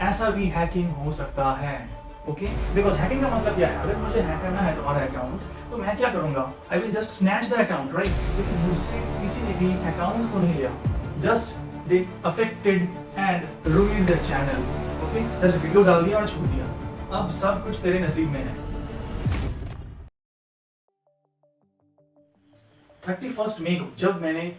ऐसा भी हैकिंग हो सकता है। ओके, बिकॉज हैकिंग का मतलब क्या है, अगर मुझे हैक करना है तुम्हारा अकाउंट तो मैं क्या करूंगा, I will just snatch the account, right. लेकिन मुझसे किसी ने भी अकाउंट को नहीं लिया, just they affected and ruined the channel. Okay, just video डाल दिया और छोड़ दिया, अब सब कुछ तेरे नसीब में है। 31 मई को जब मैंने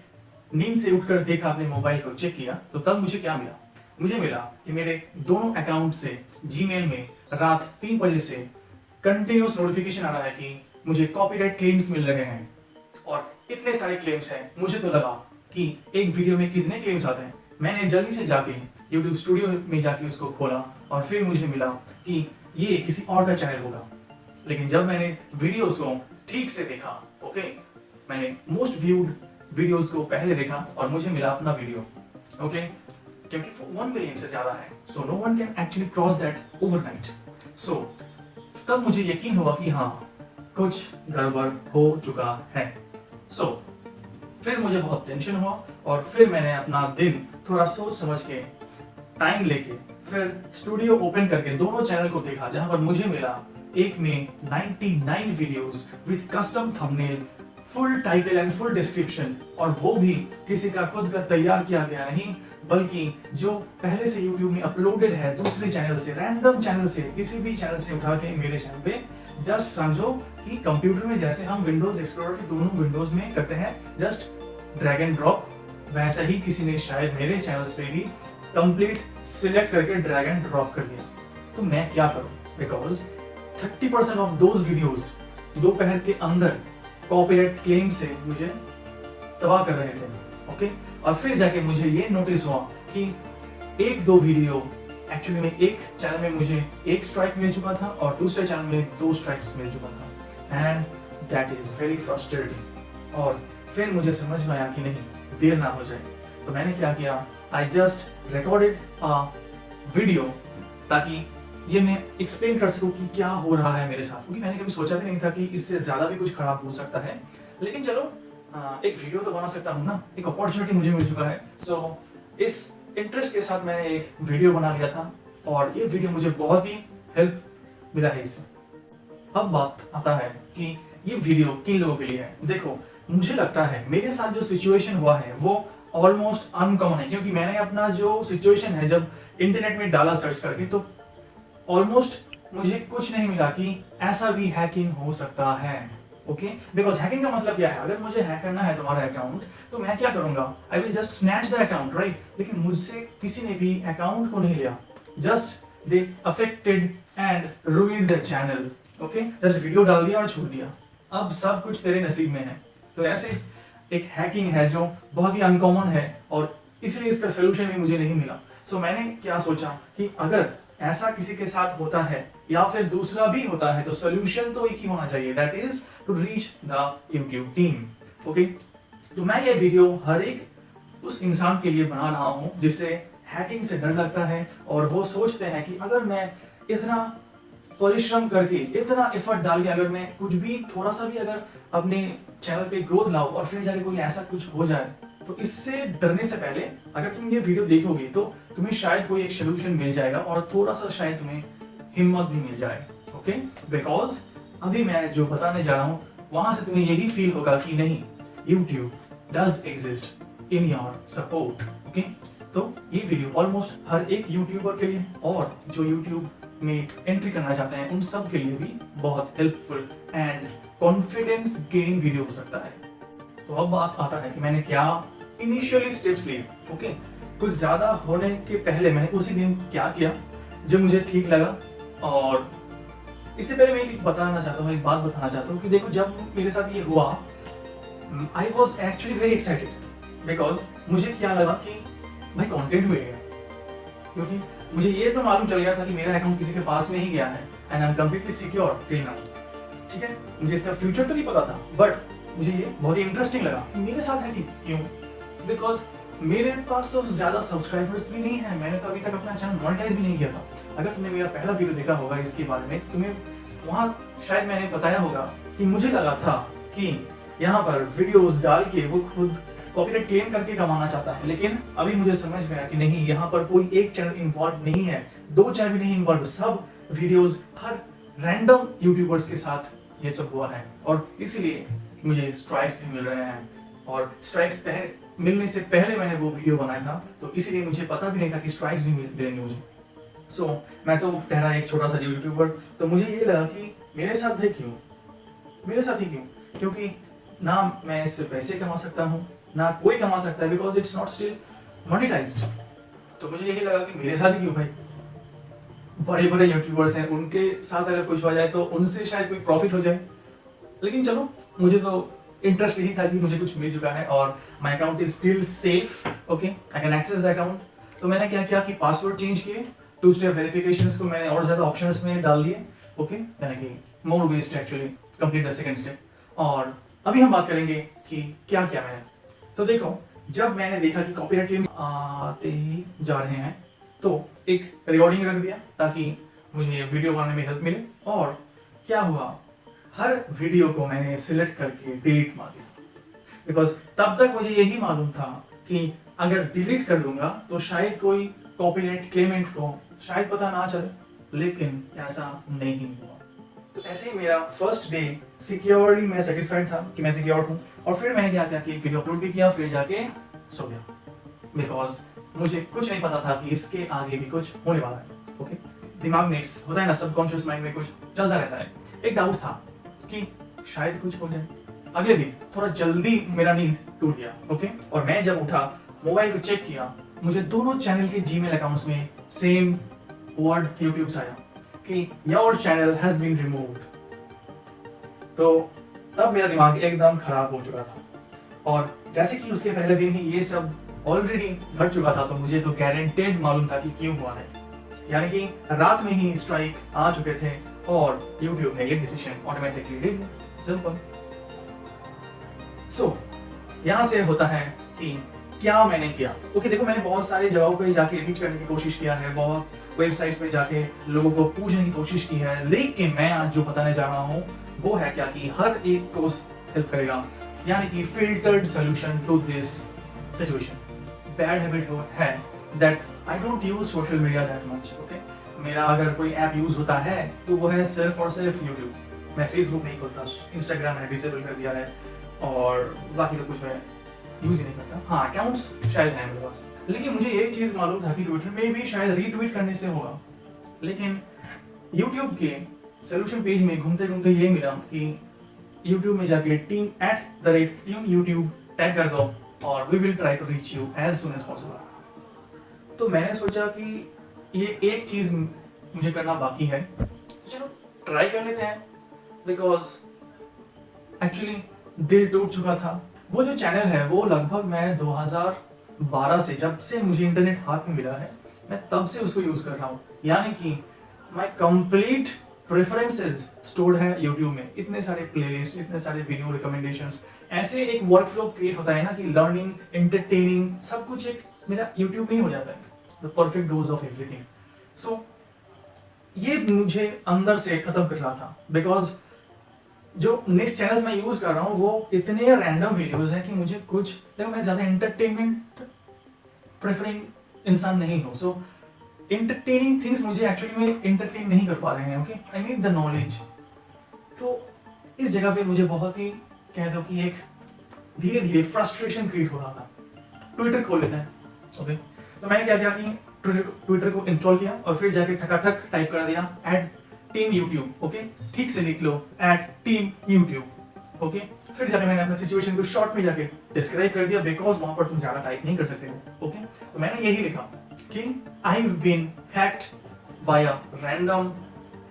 नींद से उठकर देखा, अपने मोबाइल को चेक किया, तो तब मुझे क्या मिला, मुझे मिला कि मेरे दोनों अकाउंट से जीमेल में रात 3 बजे से कंटिन्यूस नोटिफिकेशन आ रहा है कि मुझे कॉपीराइट क्लेम्स मिल रहे हैं। और इतने सारे क्लेम्स हैं, मुझे तो लगा कि एक वीडियो में कितने क्लेम्स आते हैं। मैंने जल्दी से जाके यूट्यूब स्टूडियो में जाके उसको खोला और फिर मुझे मिला कि ये किसी और का चैनल होगा। लेकिन जब मैंने वीडियोस को ठीक से देखा, ओके, मैंने मोस्ट व्यूड वीडियोस को पहले देखा और मुझे मिला अपना वीडियो। ओके, क्योंकि 1 मिलियन से ज्यादा है, so no one can actually cross that overnight. So तब मुझे यकीन हुआ कि हाँ, कुछ गड़बड़ हो चुका है। सो फिर मुझे बहुत टेंशन हुआ और फिर मैंने अपना दिन थोड़ा सोच समझ के टाइम लेके फिर स्टूडियो ओपन करके दोनों चैनल को देखा, जहां पर मुझे मिला एक में 99 videos with custom thumbnail, full title and full description, और वो भी किसी का खुद का तैयार किया गया नहीं, बल्कि जो पहले से YouTube में अपलोडेड है दूसरे चैनल से, रैंडम चैनल से, किसी भी चैनल से उठा के मेरे चैनल पे। जस्ट समझो कि कंप्यूटर में जैसे हम विंडोज एक्सप्लोरर के दोनों विंडोज में करते हैं जस्ट ड्रैग एंड ड्रॉप, वैसा ही किसी ने शायद मेरे चैनल पे भी कंप्लीट सिलेक्ट करके ड्रैग एंड ड्रॉप कर दिया। तो मैं क्या करूं, बिकॉज 30% ऑफ दोज वीडियोज दोपहर के अंदर कॉपीराइट क्लेम से मुझे तबाह कर रहे थे। ओके, और फिर जाके मुझे ये नोटिस हुआ कि 1-2 वीडियो एक्चुअली में एक चैनल में मुझे 1 स्ट्राइक मिल चुका था और दूसरे चैनल में 2 स्ट्राइक्स मिल चुका था, and that is very frustrating. और फिर मुझे समझ में आया कि नहीं, देर ना हो जाए, तो मैंने क्या किया, I just recorded a video ताकि ये मैं एक्सप्लेन कर सकूं कि क्या हो रहा है मेरे साथ, क्योंकि मैंने कभी सोचा भी नहीं था कि इससे ज्यादा भी कुछ खराब हो सकता है। लेकिन चलो, एक वीडियो तो बना सकता हूँ ना, एक अपॉर्चुनिटी मुझे मिल चुका है। सो इस इंटरेस्ट के साथ मैंने एक वीडियो बना लिया था और ये वीडियो मुझे बहुत ही हेल्प मिला है इससे। अब बात आता है कि ये वीडियो किन लोगों के लिए है। देखो, मुझे लगता है मेरे साथ जो सिचुएशन हुआ है वो ऑलमोस्ट अनकॉमन है, क्योंकि मैंने अपना जो सिचुएशन है जब इंटरनेट में डाला सर्च करके, तो ऑलमोस्ट मुझे कुछ नहीं मिला कि ऐसा भी हैकिंग हो सकता है। ओके, बिकॉज हैकिंग का मतलब क्या है, अगर मुझे हैक करना है तुम्हारा अकाउंट तो मैं क्या करूंगा, I will just snatch the account, right. लेकिन मुझसे किसी ने भी अकाउंट को नहीं लिया, just they affected and ruined the channel. Okay, just video डाल दिया और छोड़ दिया, अब सब कुछ तेरे नसीब में है। तो ऐसे एक हैकिंग है जो बहुत ही अनकॉमन है और इसलिए इसका सोल्यूशन भी मुझे नहीं मिला। सो मैंने क्या सोचा कि अगर ऐसा किसी के साथ होता है या फिर दूसरा भी होता है तो सोल्यूशन तो एक ही होना चाहिए, that is to reach the YouTube team. Okay, तो मैं ये वीडियो हर एक उस इंसान के लिए बना रहा हूँ जिसे हैकिंग से डर लगता है और वो सोचते हैं कि अगर मैं इतना परिश्रम करके, इतना एफर्ट डाल के अगर मैं कुछ भी थोड़ा सा भी अगर अपने चैनल पे ग्रोथ लाऊं और फिर जाके कोई ऐसा कुछ हो जाए, तो इससे डरने से पहले अगर तुम ये वीडियो देखोगे तो तुम्हें शायद कोई एक सोल्यूशन मिल जाएगा और थोड़ा सा शायद तुम्हें हिम्मत भी मिल जाए। ओके, बिकॉज अभी मैं जो बताने जा रहा हूँ वहां से तुम्हें यही फील होगा कि नहीं, YouTube does exist in your support. Okay, तो ये वीडियो ऑलमोस्ट हर एक यूट्यूबर के लिए और जो YouTube में एंट्री करना चाहते हैं उन सब के लिए भी बहुत helpful and confidence gaining video हो सकता है। तो अब बात आता है कि मैंने क्या इनिशियली स्टेप्स लिए। ओके, कुछ ज्यादा होने के पहले मैंने उसी दिन क्या किया जो मुझे ठीक लगा। और इससे पहले मैं एक बताना चाहता हूँ, एक बात बताना चाहता हूँ कि देखो, जब मेरे साथ ये हुआ, I was actually very excited, because मुझे क्या लगा कि भाई कंटेंट मिल गया, क्योंकि मुझे ये तो मालूम चल गया था कि मेरा अकाउंट किसी के पास में ही गया है and I am completely secure till now. ठीक है, मुझे इसका फ्यूचर तो नहीं पता था, बट मुझे ये बहुत ही इंटरेस्टिंग लगा कि मेरे साथ है कि क्यों, बिकॉज मेरे पास तो ज्यादा सब्सक्राइबर्स भी नहीं है, मैंने तो अभी तक अपना चैनल मोनेटाइज भी नहीं किया था। अगर तुमने मेरा पहला वीडियो देखा होगा इसके बारे में, तो तुम्हें वहां शायद मैंने बताया होगा कि मुझे लगा था कि यहाँ पर वीडियोस डाल के वो खुद कॉपीराइट क्लेम करके कमाना चाहता है, लेकिन अभी मुझे समझ में आया कि नहीं, यहाँ पर कोई एक चैनल इन्वॉल्व नहीं है, 2 चैनल भी नहीं इन्वॉल्व, सब वीडियोस हर रैंडम यूट्यूबर्स के साथ ये सब हुआ है और इसीलिए मुझे स्ट्राइक्स भी मिल रहे हैं। और स्ट्राइक्स मिलने से पहले मैंने वो वीडियो बनाया था, तो इसीलिए मुझे पता भी नहीं था कि स्ट्राइक्स भी मिलेंगे मुझे। मैं तो ठहरा एक छोटा सा यूट्यूबर, तो मुझे ये लगा कि मेरे साथ ही क्यों, क्योंकि ना मैं इससे पैसे कमा सकता हूँ, ना कोई कमा सकता है, because it's not still monetised. तो मुझे यही लगा कि मेरे साथ ही क्यों भाई, बड़े बड़े यूट्यूबर्स हैं, उनके साथ अगर कुछ हो जाए तो उनसे शायद कोई प्रॉफिट हो जाए। लेकिन चलो, मुझे तो इंटरेस्ट यही था कि मुझे कुछ मिल चुका है और my account is still safe, okay, I can access the account. तो मैंने क्या किया कि पासवर्ड चेंज किए, 2 स्टेप वेरिफिकेशंस को मैंने और ज्यादा ऑप्शंस में डाल दिए, ओके, यानी कि more ways to actually complete the second step. और अभी हम बात करेंगे कि क्या किया मैंने। तो देखो, जब मैंने देखा कि कॉपीराइट क्लेम आते ही जा रहे हैं, तो एक रिकॉर्डिंग रख दिया ताकि मुझे वीडियो बनाने में हेल्प मिले। और क्या हुआ, हर वीडियो को मैंने सिलेक्ट करके डिलीट मार दिया, बिकॉज तब तक मुझे यही मालूम था कि अगर डिलीट कर दूंगा तो शायद कोई कॉपीराइट क्लेमेंट को शायद पता ना चले, लेकिन ऐसा नहीं हुआ। तो ऐसे ही मेरा फर्स्ट डे सिक्योरली मैं सेटिस्फाइड था कि मैं सिक्योर हूँ। और फिर मैंने क्या किया कि वीडियो अपलोड भी किया, फिर जाके सो गया, बिकॉज मुझे कुछ नहीं पता था कि इसके आगे भी कुछ होने वाला है, ओके। दिमाग में होता है ना, सबकॉन्शियस माइंड में कुछ चलता रहता है। एक डाउट था कि शायद कुछ हो जाए। अगले दिन थोड़ा जल्दी मेरा नींद टूट गया, ओके, और मैं जब उठा, मोबाइल को चेक किया, मुझे दोनों चैनल के जीमेल अकाउंट्स में सेम वर्ड यूट्यूब से आया कि your channel has been removed. तो तब मेरा दिमाग एकदम खराब हो चुका था। और जैसे कि उसके पहले दिन ही ये सब ऑलरेडी घट चुका था, तो मुझे तो गारंटेड मालूम था कि क्यों हुआ है, यानी कि रात में ही स्ट्राइक आ चुके थे और YouTube ने ये डिसीजन ऑटोमेटिकली ले लिया। सिंपल। सो यहां से होता है कि क्या मैंने किया। ओके, देखो, मैंने बहुत सारी जगहों पे जाके रीच करने की कोशिश किया है, बहुत वेबसाइट्स में जाके लोगों को पूछने की कोशिश की है, लेकिन मैं आज जो बताने जा रहा हूँ वो है क्या कि हर एक को हेल्प करेगा, यानी कि filtered solution to this situation. Bad habit है that I don't use social media that much, okay. मेरा अगर कोई ऐप यूज होता है तो वो है सिर्फ और सिर्फ यूट्यूब। मैं फेसबुक नहीं खोलता, इंस्टाग्राम मैंने डिसेबल कर दिया है और बाकी तो कुछ मैं यूज ही नहीं करता। हाँ, अकाउंट्स शायद है मेरे पास, लेकिन मुझे एक चीज मालूम था कि ट्विटर में भी शायद रीट्वीट करने से होगा, लेकिन यूट्यूब के सोल्यूशन पेज में घूमते घूमते ये मिला कि यूट्यूब में जाके team YouTube टैग कर दो और we will try to reach you as soon as possible. तो मैंने सोचा कि ये एक चीज मुझे करना बाकी है, तो चलो ट्राई कर लेते हैं, बिकॉज एक्चुअली दिल टूट चुका था। वो जो चैनल है वो लगभग मैं 2012 से, जब से मुझे इंटरनेट हाथ में मिला है, मैं तब से उसको यूज कर रहा हूँ, यानी कि माय कंप्लीट प्रेफरेंसेस स्टोर्ड है यूट्यूब में। इतने सारे प्लेलिस्ट, इतने सारे वीडियो रिकमेंडेशंस, ऐसे एक वर्कफ्लो क्रिएट होता है ना कि लर्निंग, एंटरटेनिंग, सब कुछ एक मेरा यूट्यूब में ही हो जाता है, the perfect dose of everything. So ये मुझे अंदर से खत्म कर रहा था, बिकॉज जो नेक्स्ट चैनल्स मैं यूज कर रहा हूँ वो इतने रैंडम वीडियोस हैं कि मुझे कुछ, देखो मैं ज्यादा एंटरटेनमेंट प्रेफरिंग इंसान नहीं हूँ। सो एंटरटेनिंग थिंग्स मुझे एक्चुअली में एंटरटेन नहीं कर पा रहे हैं, okay, I need the knowledge. तो इस जगह पे मुझे बहुत ही, कह दो कि एक धीरे धीरे फ्रस्ट्रेशन क्रिएट हो रहा था। ट्विटर खोल लेते हैं, ओके। तो मैंने क्या किया कि ट्विटर को इंस्टॉल किया और फिर जाके ठकाठक टाइप कर दिया @team YouTube, ओके, ठीक से लिख लो @team YouTube, ओके। फिर जाके मैंने अपने सिचुएशन को शॉर्ट में जाके डिस्क्राइब कर दिया, बिकॉज वहां पर तुम ज्यादा टाइप नहीं कर सकते हो, ओके। तो मैंने यही लिखा कि I have been hacked by a random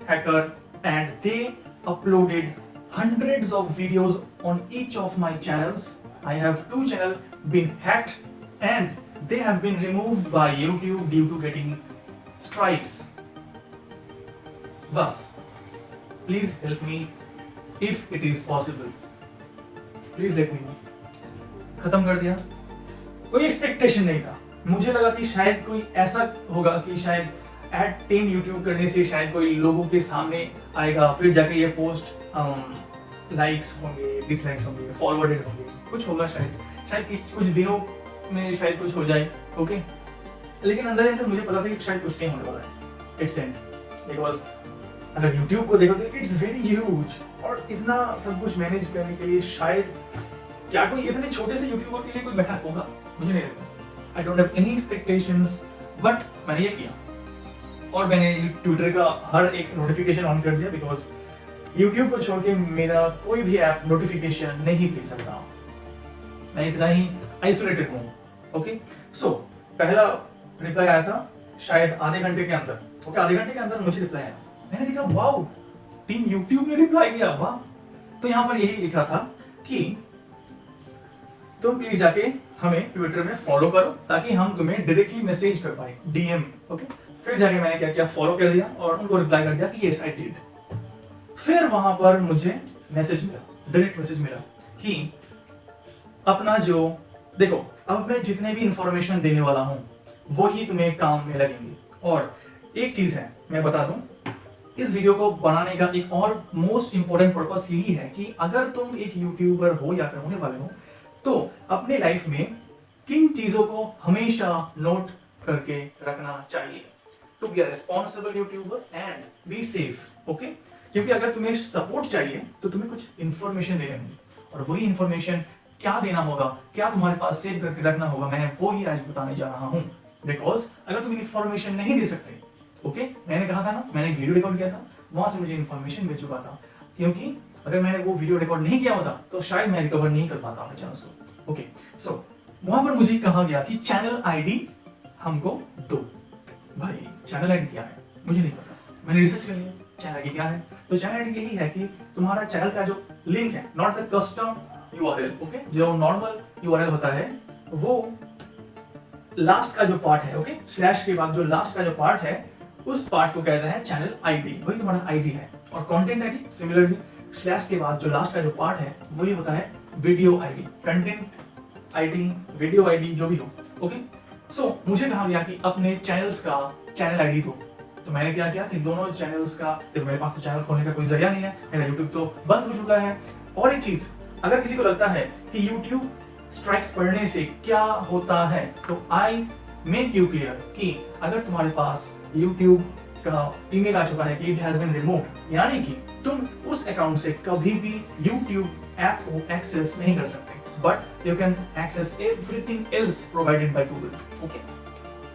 hacker and they uploaded hundreds of videos on each of my channels. I have 2 channels been hacked and they have been removed by YouTube due to getting strikes. बस, please help me if it is possible. Please let me know. खत्म कर दिया। कोई expectation नहीं था, मुझे लगा कि शायद कोई ऐसा होगा कि शायद @team YouTube करने से शायद कोई लोगों के सामने आएगा, फिर जाके ये पोस्ट लाइक्स होंगे, डिसलाइक्स होंगे, फॉरवर्डेड होंगे, कुछ होगा शायद। शायद कुछ दिनों में शायद कुछ हो जाए, ओके। लेकिन अंदर ही अंदर मुझे पता था कि शायद कुछ नहीं होने वाला है। इट्स एंड बिकॉज अगर YouTube को देखो तो इट्स वेरी ह्यूज, और इतना सब कुछ मैनेज करने के लिए शायद क्या कोई इतने छोटे से यूट्यूबर के लिए कोई बैठा होगा, मुझे नहीं लगता। I don't have any expectations, but मैंने ये किया और मैंने ट्विटर का हर एक नोटिफिकेशन ऑन कर दिया, बिकॉज यूट्यूब को छोड़ के मेरा कोई भी ऐप नोटिफिकेशन नहीं भेज सकता। मैं इतना ही आइसोलेटेड हूँ, ओके। सो पहला रिप्लाई आया था शायद आधे घंटे के अंदर, ओके। आधे घंटे के अंदर मुझे रिप्लाई आया, मैंने देखा वाओ, टीम यूट्यूब ने रिप्लाई किया, वाह। तो यहाँ पर यही लिखा था कि तुम प्लीज जाके हमें ट्विटर में फॉलो करो ताकि हम तुम्हें डायरेक्टली मैसेज कर पाए, डीएम, ओके। फिर जाके मैंने क्या किया, फॉलो कर दिया और उनको रिप्लाई कर दिया कि यस आई डिड। फिर वहां पर मुझे मैसेज मिला, डायरेक्ट मैसेज मिला कि अपना जो देखो, अब मैं जितने भी इंफॉर्मेशन देने वाला हूं वो ही तुम्हें काम में लगेंगी। और एक चीज है मैं बता दूं, इस वीडियो को बनाने का एक और मोस्ट इंपॉर्टेंट पर्पस यही है कि अगर तुम एक यूट्यूबर हो या फिर होने वाले हो तो अपने लाइफ में किन चीजों को हमेशा नोट करके रखना चाहिए to be a responsible YouTuber and be safe, okay. क्योंकि अगर तुम्हें सपोर्ट चाहिए तो तुम्हें कुछ इंफॉर्मेशन देनी होगी, और वही इंफॉर्मेशन क्या देना होगा, क्या तुम्हारे पास सेव करके रखना होगा, मैंने वो ही आज बताने जा रहा हूं। बिकॉज अगर तुम इंफॉर्मेशन नहीं दे सकते, ओके, मैंने कहा था ना, मैंने वीडियो रिकॉर्ड किया था, वहां से मुझे इंफॉर्मेशन मिल चुका था, क्योंकि अगर मैंने वो वीडियो रिकॉर्ड नहीं किया होता तो शायद मैं रिकवर नहीं कर पाता अपने चैनल को, ओके। सो वहां पर मुझे कहा गया कि चैनल आईडी हमको दो। भाई चैनल आईडी क्या है मुझे नहीं पता, मैंने रिसर्च कर लिया चैनल आईडी क्या है। तो चैनल आईडी यही है कि तुम्हारा चैनल का जो लिंक है, not the custom URL, okay, जो नॉर्मल यूआरएल होता है वो लास्ट का जो पार्ट है, ओके, स्लैश के बाद जो लास्ट का जो पार्ट है उस पार्ट को कहते हैं चैनल आईडी, वही तुम्हारा आईडी है। और कंटेंट आईडी सिमिलरली स्लैश के बाद जो लास्ट का जो पार्ट है वही होता है video ID, content ID, video ID जो भी हो, ओके। सो मुझे कहा गया कि अपने चैनल्स का चैनल आईडी दो। तो मैंने क्या किया कि दोनों चैनल्स का, देखो मेरे पास तो चैनल खोलने का कोई जरिया नहीं है, मेरा यूट्यूब तो बंद हो चुका है। और एक चीज, अगर किसी को लगता है कि यूट्यूब स्ट्राइक्स पढ़ने से क्या होता है, तो आई मेक यू क्लियर कि अगर तुम्हारे पास यूट्यूब का ईमेल आ चुका है कि इट हैज बीन रिमूव्ड, यानी कि तुम उस अकाउंट से कभी भी यूट्यूब ऐप को एक्सेस नहीं कर सकते, but you can access everything else provided by Google, okay.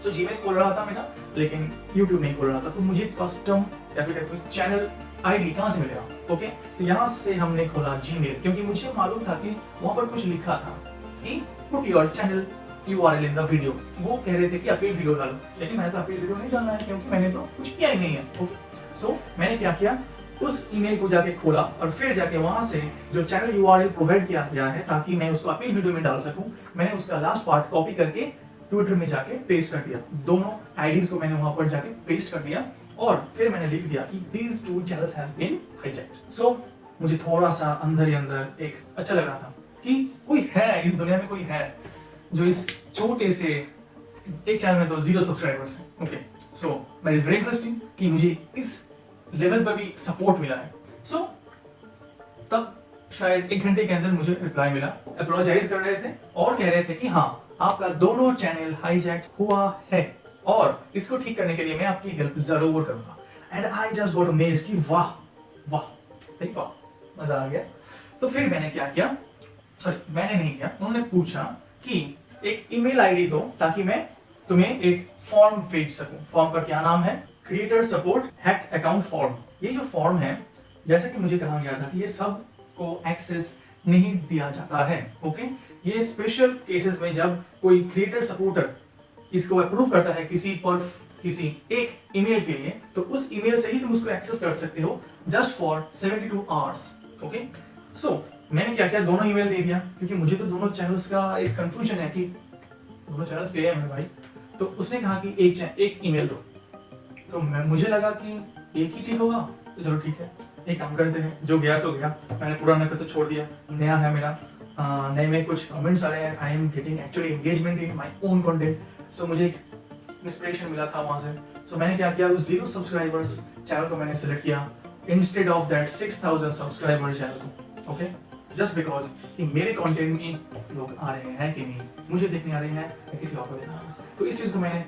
So Gmail खोल रहा था मेरा, लेकिन यूट्यूब नहीं खोल रहा था, तो मुझे कस्टम या फिर कोई चैनल आईडी कहां से मिलेगा, ओके। तो यहाँ से हमने खोला जीमेल, क्योंकि मुझे मालूम था कि वहां पर कुछ लिखा था कि put your channel URL in the video. वो कह रहे थे कि अपील वीडियो डालो, लेकिन मैंने तो अपील वीडियो नहीं डालना है क्योंकि मैंने तो कुछ किया ही नहीं है, ओके। सो मैंने क्या किया, उस ईमेल को जाके खोला और फिर जाके वहां से जो चैनल URL प्रोवाइड किया गया है ताकि मैं उसको अपील वीडियो में डाल सकूं, मैंने उसका लास्ट पार्ट कॉपी करके ट्विटर में जाके पेस्ट कर दिया। दोनों आईडीज को मैंने वहां पर जाके पेस्ट कर दिया और फिर मैंने लिख दिया कि these two channels have been hijacked। सो मुझे थोड़ा सा अंदर ही अंदर एक अच्छा लग रहा था कि कोई है इस दुनिया में, कोई है जो इस छोटे से एक चैनल में तो 0 सब्सक्राइबर्स हैं, okay. So that is very interesting कि मुझे इस लेवल पर भी सपोर्ट मिला है। सो तब शायद 1 घंटे के अंदर मुझे रिप्लाई मिला, अपोलोजाइज कर रहे थे और कह रहे थे कि हाँ आपका दोनों चैनल हाईजैक हुआ है और इसको ठीक करने के लिए मैं आपकी हेल्प जरूर करूंगा। And I just got amazed कि वाह वाह वाह, मजा आ गया। तो फिर मैंने क्या किया, सॉरी मैंने नहीं किया, उन्होंने पूछा कि एक ईमेल आईडी दो ताकि मैं तुम्हें एक फॉर्म भेज सकूं। फॉर्म का क्या नाम है, creator support hack account form. ये जो फॉर्म है, जैसे कि मुझे कहा गया था कि ये सब को एक्सेस नहीं दिया जाता है, ओके। ये स्पेशल केसेस में जब कोई क्रिएटर सपोर्टर इसको अप्रूव करता है किसी एक ईमेल के लिए, तो उस ईमेल से ही तुम उसको एक्सेस कर सकते हो जस्ट फॉर 72 आवर्स, ओके। सो मैंने क्या किया, दोनों ईमेल दे दिया क्योंकि मुझे तो दोनों चैनल्स का एक कंफ्यूजन है कि दोनों चैनल्स गए हैं भाई। तो उसने कहा कि एक ईमेल दो, तो मुझे लगा कि एक ही ठीक होगा, तो चलो ठीक है एक काम करते हैं, जो गया सो गया। मैंने पुराना का तो छोड़ दिया, नया है मेरा, नए में कुछ कमेंट्स आ रहे हैं, I am getting actually engagement in my own content. So मुझे एक इंस्पिरेशन मिला था वहां से। सो मैंने क्या किया, उस 0 सब्सक्राइबर्स चैनल को मैंने सिलेक्ट किया instead of that 6000 subscriber channel को, ओके। जस्ट बिकॉज कि मेरे कंटेंट में लोग आ रहे हैं कि नहीं, मुझे देखने आ रहे हैं या किसी और को देखना आ रहा है। तो इस चीज़ को मैंने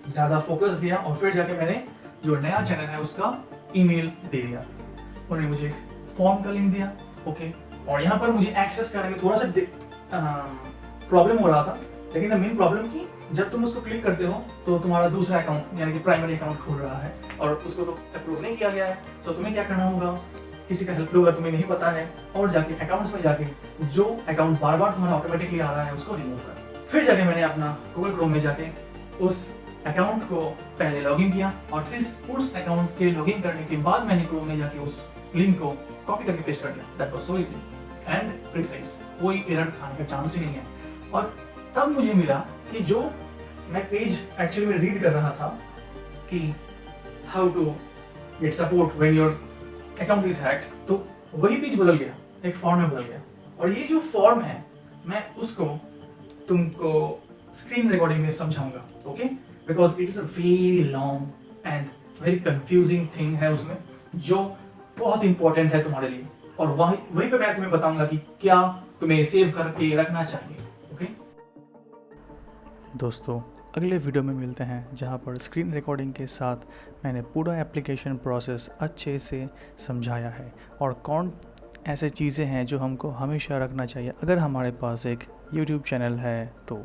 ज़्यादा फोकस दिया और फिर जाके मैंने जो नया चैनल है उसका ईमेल दे दिया। उन्होंने मुझे फॉर्म का लिंक दिया, ओके। और यहाँ पर मुझे एक्सेस करने में थोड़ा सा प्रॉब्लम हो रहा था, लेकिन द मेन प्रॉब्लम की जब तुम उसको क्लिक करते हो तो तुम्हारा दूसरा अकाउंट यानी कि प्राइमरी अकाउंट खुल रहा है और उसको तो अप्रूव नहीं किया गया है। तो तुम्हें क्या करना होगा, किसी का हेल्प होगा, तुम्हें नहीं पता है, और जाके अकाउंट्स में जाके जो अकाउंट बार बार तुम्हारा ऑटोमेटिकली आ रहा है उसको रिमूव कर। फिर जाके मैंने अपना गूगल क्रोम में जाके उस अकाउंट को पहले लॉगिन किया और फिर उस अकाउंट के लॉगिन करने के बाद मैंने क्रोम में जाके उस लिंक को कॉपी करके पेस्ट कर दिया। That was so easy and precise, कोई एरर आने का चांस ही नहीं है। और तब मुझे मिला कि जो मैं पेज एक्चुअली में रीड कर रहा था कि how to get support when your account is hacked, तो वही पेज बदल गया, एक फॉर्म में बदल गया। और ये जो फॉर्म है मैं उसको तुमको स्क्रीन रिकॉर्डिंग में समझाऊंगा, okay, because it is a very long and very confusing thing है उसमें, जो बहुत इंपॉर्टेंट है तुम्हारे लिए। और वहीं पे मैं तुम्हें बताऊंगा कि क्या तुम्हें सेव करके रखना चाहिए, ओके। दोस्तों अगले वीडियो में मिलते हैं जहां पर स्क्रीन रिकॉर्डिंग के साथ मैंने पूरा एप्लीकेशन प्रोसेस अच्छे से समझाया है और कौन ऐसे चीज़ें हैं जो हमको हमेशा रखना चाहिए अगर हमारे पास एक YouTube चैनल है तो।